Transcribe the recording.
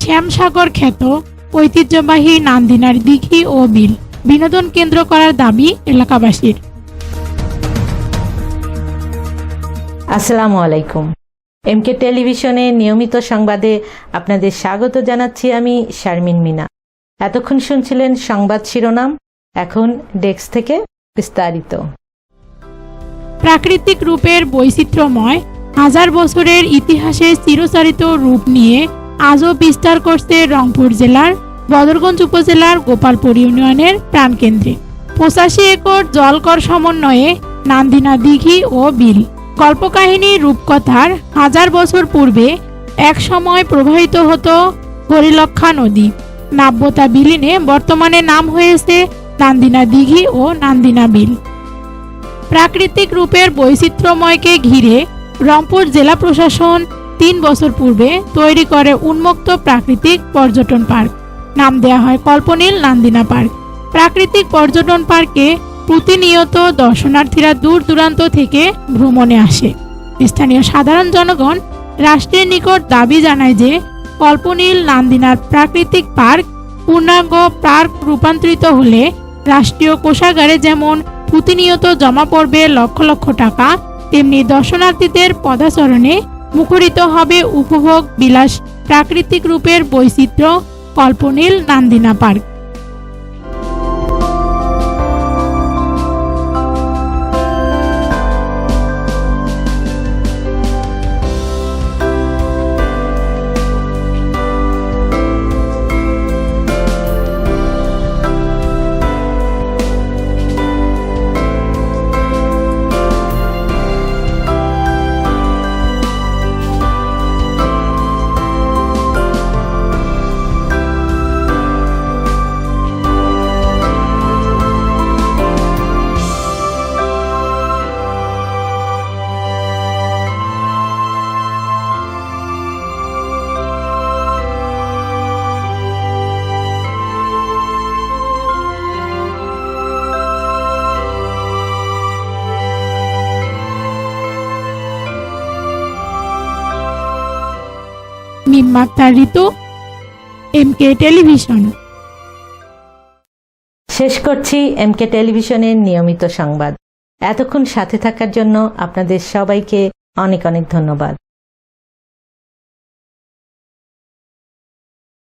শ্যামসাগর খ্যাত ঐতিহ্যবাহী নান্দিনার দিঘি ও বিল বিনোদন কেন্দ্র করার দাবি এলাকাবাসীর। আসসালামু আলাইকুম। এমকে টেলিভিশনে নিয়মিত সংবাদে আপনাদের স্বাগত জানাচ্ছি আমি শারমিন মিনা। এতক্ষণ শুনছিলেন সংবাদ শিরোনাম, এখন ডেস্ক থেকে বিস্তারিত। প্রাকৃতিক রূপের বৈচিত্র্যময় হাজার বছরের ইতিহাসের চিরচরিত রূপ নিয়ে আজও বিস্তার করছে রংপুর জেলার বদরগঞ্জ উপজেলার গোপালপুর ইউনিয়নের প্রাণকেন্দ্রে 85 একর জলকর সমন্বয়ে নান্দিনা দিঘি ও বিল। কল্পকাহিনী রূপকথার হাজার বছর পূর্বে এক সময় প্রবাহিত হতো হরিলক্ষা নদী। নাব্যতা বিলীনে বর্তমানে নাম হয়েছে নান্দিনা দিঘি ও নান্দিনা বিল। প্রাকৃতিক রূপের বৈচিত্র্যময়কে ঘিরে রংপুর জেলা প্রশাসন 3 বছর পূর্বে তৈরি করে উন্মুক্ত প্রাকৃতিক পর্যটন পার্ক। নাম দেয়া হয় কল্পনীল নান্দিনা পার্ক। প্রাকৃতিক পর্যটন পার্কে প্রতিনিয়ত দর্শনার্থীরা দূর দূরান্ত থেকে ভ্রমণে আসে। স্থানীয় সাধারণ জনগণ রাষ্ট্রের নিকট দাবি জানায় যে কল্পনীল নান্দিনার প্রাকৃতিক পার্ক পূর্ণাঙ্গ পার্ক রূপান্তরিত হলে রাষ্ট্রীয় কোষাগারে যেমন প্রতিনিয়ত জমা পড়বে লক্ষ লক্ষ টাকা, তেমনি দর্শনার্থীদের পদাচরণে মুখরিত হবে উপভোগ বিলাস প্রাকৃতিক রূপের বৈচিত্র্য কল্পনীল নান্দিনা পার্ক। মিম্মাক্তার ঋতু, এমকে টেলিভিশন। শেষ করছি এমকে টেলিভিশনের নিয়মিত সংবাদ। এতক্ষণ সাথে থাকার জন্য আপনাদের সবাইকে অনেক অনেক ধন্যবাদ।